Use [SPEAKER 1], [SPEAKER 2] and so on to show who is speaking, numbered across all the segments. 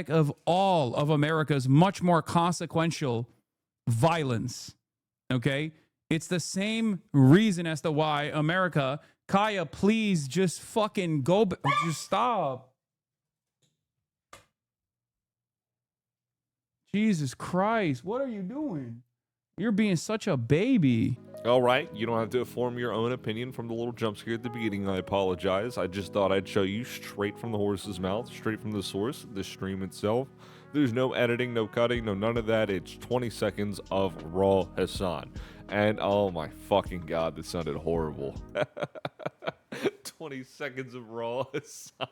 [SPEAKER 1] of all of America's much more consequential violence. Okay? It's the same reason as to why America, Kaya, please just fucking go, just stop. Jesus Christ, what are you doing? You're being such a baby.
[SPEAKER 2] All right, you don't have to form your own opinion from the little jump scare at the beginning. I apologize. I just thought I'd show you straight from the horse's mouth, straight from the source, the stream itself. There's no editing, no cutting, no none of that. It's 20 seconds of raw Hasan. And oh my fucking god, that sounded horrible. 20 seconds of raw Hasan.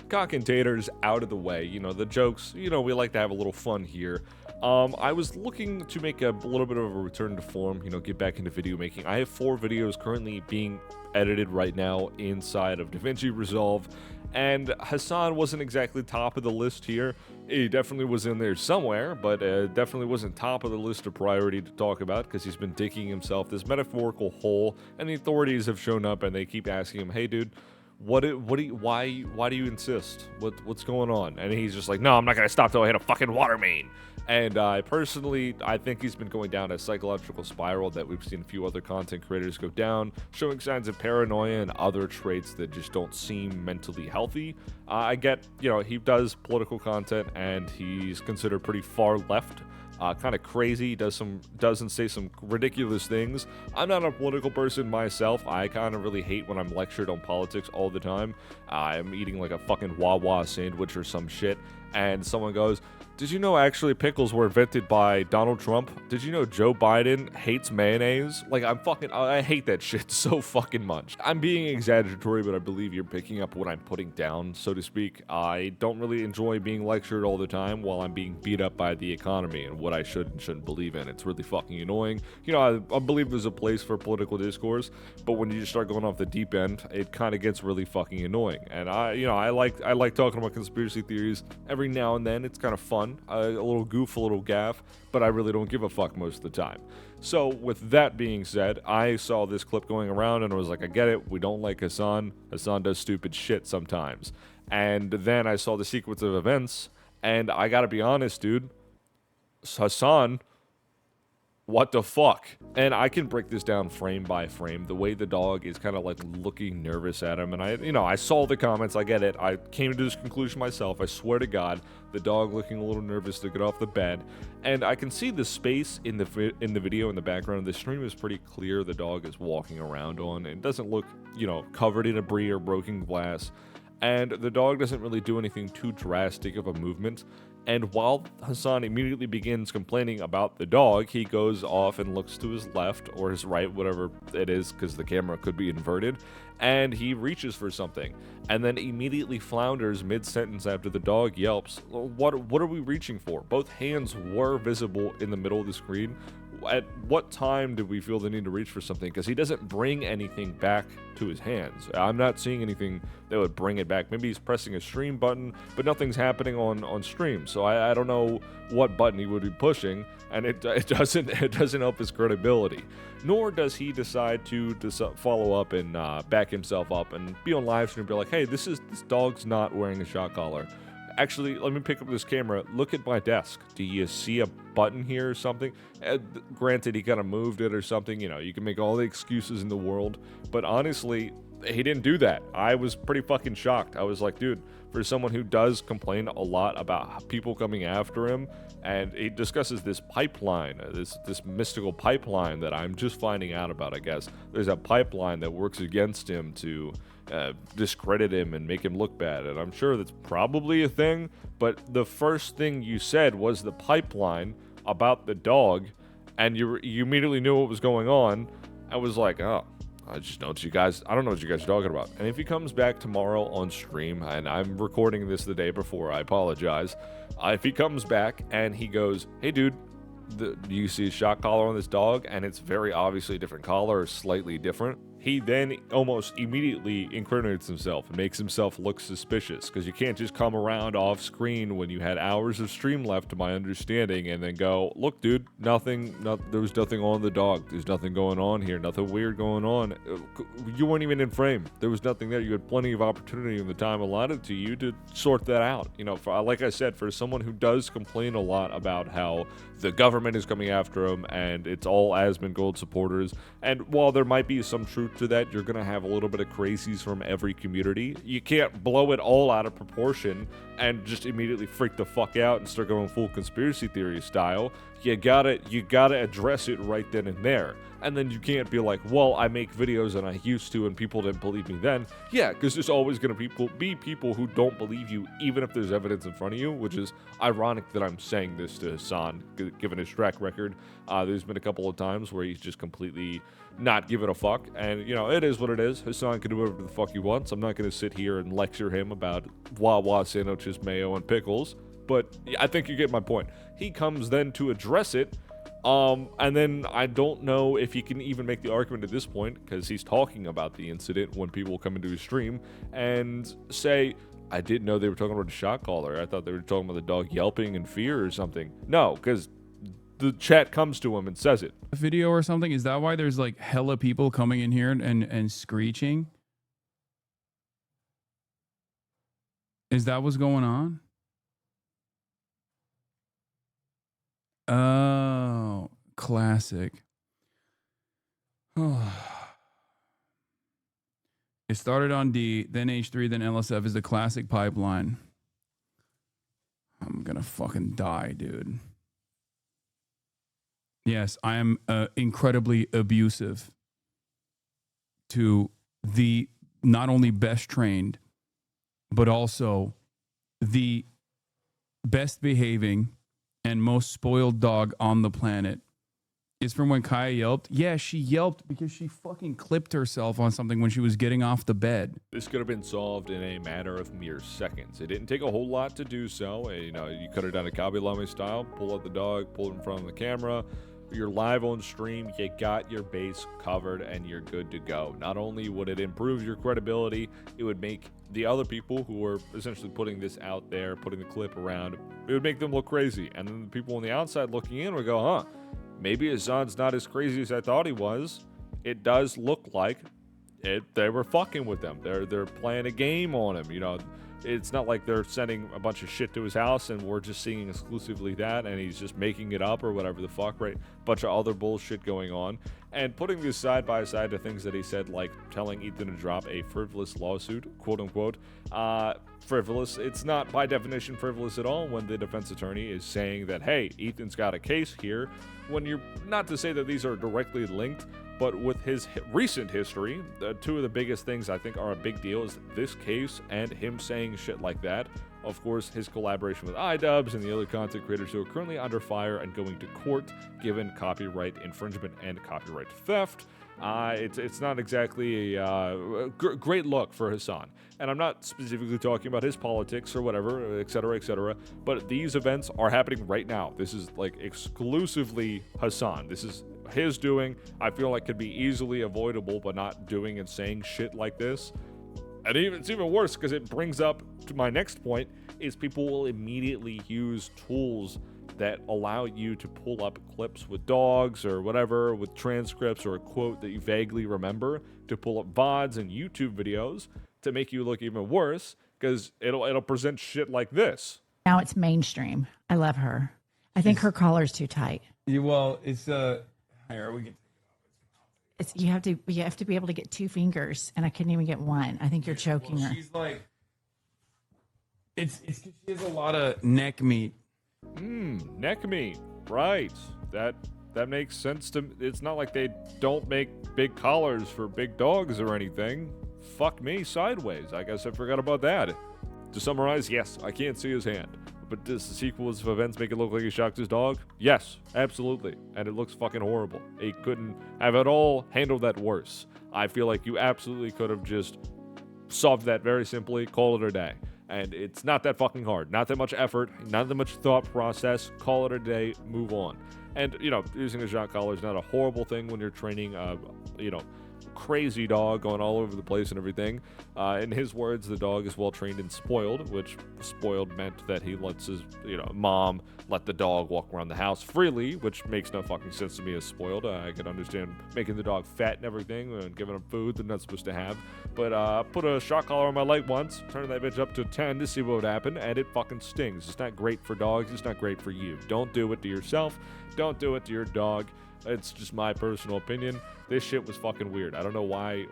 [SPEAKER 2] Cock and taters out of the way. You know, the jokes, you know, we like to have a little fun here. I was looking to make a little bit of a return to form, you know, get back into video making. I have 4 videos currently being edited right now inside of DaVinci Resolve, and Hasan wasn't exactly top of the list here. He definitely was in there somewhere, but definitely wasn't top of the list of priority to talk about because he's been digging himself this metaphorical hole, and the authorities have shown up and they keep asking him, hey dude, why do you insist? What's going on? And he's just like, no, I'm not gonna stop till I hit a fucking water main. And I think he's been going down a psychological spiral that we've seen a few other content creators go down, showing signs of paranoia and other traits that just don't seem mentally healthy. I get, you know, he does political content and he's considered pretty far left. Kind of crazy, doesn't say some ridiculous things. I'm not a political person myself. I kind of really hate when I'm lectured on politics all the time. I'm eating like a fucking Wawa sandwich or some shit, and someone goes, did you know actually pickles were invented by Donald Trump? Did you know Joe Biden hates mayonnaise? Like, I hate that shit so fucking much. I'm being exaggeratory, but I believe you're picking up what I'm putting down, so to speak. I don't really enjoy being lectured all the time while I'm being beat up by the economy and what I should and shouldn't believe in. It's really fucking annoying. You know, I believe there's a place for political discourse, but when you just start going off the deep end, it kind of gets really fucking annoying. And I like talking about conspiracy theories every now and then. It's kind of fun. A little goof, a little gaff, but I really don't give a fuck most of the time. So with that being said, I saw this clip going around and I was like, I get it, we don't like Hasan. Hasan does stupid shit sometimes. And then I saw the sequence of events, and I gotta be honest, dude, Hasan, what the fuck? And I can break this down frame by frame. The way the dog is kind of like looking nervous at him. And I saw the comments. I get it. I came to this conclusion myself. I swear to God, the dog looking a little nervous to get off the bed. And I can see the space in the video in the background. The stream is pretty clear. The dog is walking around on. It doesn't look, you know, covered in debris or broken glass. And the dog doesn't really do anything too drastic of a movement. And while Hasan immediately begins complaining about the dog, he goes off and looks to his left or his right, whatever it is, because the camera could be inverted, and he reaches for something, and then immediately flounders mid-sentence after the dog yelps. What are we reaching for? Both hands were visible in the middle of the screen. At what time did we feel the need to reach for something? Because he doesn't bring anything back to his hands. I'm not seeing anything that would bring it back. Maybe he's pressing a stream button, but nothing's happening on stream. So I don't know what button he would be pushing, and it doesn't help his credibility. Nor does he decide to follow up and back himself up and be on live stream and be like, hey, this dog's not wearing a shock collar. Actually, let me pick up this camera. Look at my desk. Do you see a button here or something? Granted, he kind of moved it or something. You know, you can make all the excuses in the world. But honestly, he didn't do that. I was pretty fucking shocked. I was like, dude, for someone who does complain a lot about people coming after him, and he discusses this pipeline, this mystical pipeline that I'm just finding out about, I guess. There's a pipeline that works against him to discredit him and make him look bad, and I'm sure that's probably a thing, but the first thing you said was the pipeline about the dog, and you immediately knew what was going on. I was like, oh, I don't know what you guys are talking about. And if he comes back tomorrow on stream, and I'm recording this the day before, I apologize. If he comes back and he goes, hey dude, do you see a shock collar on this dog? And it's very obviously a different collar, or slightly different. he then almost immediately incriminates himself and makes himself look suspicious, because you can't just come around off screen when you had hours of stream left, to my understanding, and then go, look, dude, there was nothing on the dog. There's nothing going on here. Nothing weird going on. You weren't even in frame. There was nothing there. You had plenty of opportunity in the time allotted to you to sort that out. You know, like I said, for someone who does complain a lot about how the government is coming after him and it's all Asmongold supporters, and while there might be some truth to that, you're going to have a little bit of crazies from every community. You can't blow it all out of proportion and just immediately freak the fuck out and start going full conspiracy theory style. You gotta address it right then and there. And then you can't be like, well, I make videos and I used to and people didn't believe me then. Yeah, because there's always going to be people who don't believe you, even if there's evidence in front of you, which is ironic that I'm saying this to Hasan, given his track record. There's been a couple of times where he's just completely not giving a fuck. And, you know, it is what it is. Hasan can do whatever the fuck he wants. I'm not going to sit here and lecture him about Wawa sandwiches, mayo, and pickles. But I think you get my point. He comes then to address it. And then I don't know if he can even make the argument at this point, because he's talking about the incident when people come into his stream and say, I didn't know they were talking about a shot caller. I thought they were talking about the dog yelping in fear or something. No, because the chat comes to him and says it.
[SPEAKER 1] A video or something? Is that why there's like hella people coming in here and screeching? Is that what's going on? Oh, classic. It started on D, then H3, then LSF is the classic pipeline. I'm gonna fucking die, dude. Yes, I am incredibly abusive to the not only best trained, but also the best behaving and most spoiled dog on the planet. Is from when Kaya yelped. Yeah, she yelped because she fucking clipped herself on something when she was getting off the bed.
[SPEAKER 2] This could have been solved in a matter of mere seconds. It didn't take a whole lot to do so. You know, you cut it down to Kabilame style, pull out the dog, pull it in front of the camera. You're live on stream, you got your base covered, and you're good to go. Not only would it improve your credibility, it would make the other people who are essentially putting this out there, putting the clip around, it would make them look crazy. And then the people on the outside looking in would go, huh, maybe Hassan's not as crazy as I thought he was. It does look like they were fucking with them. They're playing a game on him, you know. It's not like they're sending a bunch of shit to his house and we're just seeing exclusively that and he's just making it up or whatever the fuck, right? Bunch of other bullshit going on. And putting this side by side to things that he said, like telling Ethan to drop a frivolous lawsuit, quote unquote, frivolous. It's not by definition frivolous at all when the defense attorney is saying that, hey, Ethan's got a case here, when you're not to say that these are directly linked, but with his recent history, two of the biggest things I think are a big deal is this case and him saying shit like that. Of course, his collaboration with iDubbbz and the other content creators who are currently under fire and going to court given copyright infringement and copyright theft. It's not exactly a great look for Hasan. And I'm not specifically talking about his politics or whatever, etc., but these events are happening right now. This is like exclusively Hasan. This is his doing. I feel like could be easily avoidable, but not doing and saying shit like this. And it's even worse because it brings up to my next point is people will immediately use tools that allow you to pull up clips with dogs or whatever, with transcripts or a quote that you vaguely remember, to pull up VODs and YouTube videos to make you look even worse, because it'll present shit like this.
[SPEAKER 3] Now it's mainstream. I love her. I think her collar's too tight.
[SPEAKER 1] Well, it's here we get.
[SPEAKER 3] It's you have to be able to get two fingers, and I couldn't even get one. I think you're choking her.
[SPEAKER 1] She's like, it's because she has a lot of neck meat.
[SPEAKER 2] Neck meat, right? That makes sense to me. It's not like they don't make big collars for big dogs or anything. Fuck me sideways. I guess I forgot about that. To summarize, yes, I can't see his hand. But does the sequence of events make it look like he shocked his dog? Yes, absolutely. And it looks fucking horrible. He couldn't have at all handled that worse. I feel like you absolutely could have just solved that very simply, call it a day. And it's not that fucking hard. Not that much effort, not that much thought process. Call it a day, move on. And, you know, using a shot collar is not a horrible thing when you're training, crazy dog going all over the place and everything. In his words, the dog is well trained and spoiled, which spoiled meant that he lets his, mom let the dog walk around the house freely, which makes no fucking sense to me as spoiled. I can understand making the dog fat and everything and giving him food they're not supposed to have. But put a shock collar on my leg once, turned that bitch up to 10 to see what would happen, and it fucking stings. It's not great for dogs. It's not great for you. Don't do it to yourself. Don't do it to your dog. It's just my personal opinion. This shit was fucking weird. I don't know why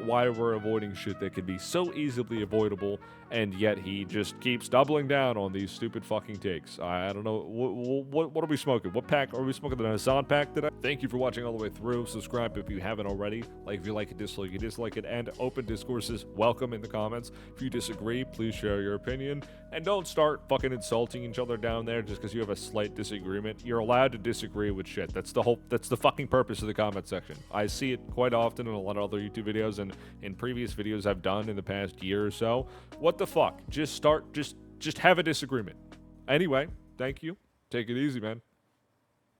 [SPEAKER 2] we're avoiding shit that could be so easily avoidable, and yet he just keeps doubling down on these stupid fucking takes. I don't know. What are we smoking? What pack? Are we smoking the Hassan pack today? Thank you for watching all the way through. Subscribe if you haven't already. Like if you like it, dislike it, and open discourses welcome in the comments. If you disagree, please share your opinion. And don't start fucking insulting each other down there just because you have a slight disagreement. You're allowed to disagree with shit. That's the fucking purpose of the comment section. I see it quite often in a lot of other YouTube videos and in previous videos I've done in the past year or so. What the fuck? Just have a disagreement. Anyway, thank you. Take it easy, man.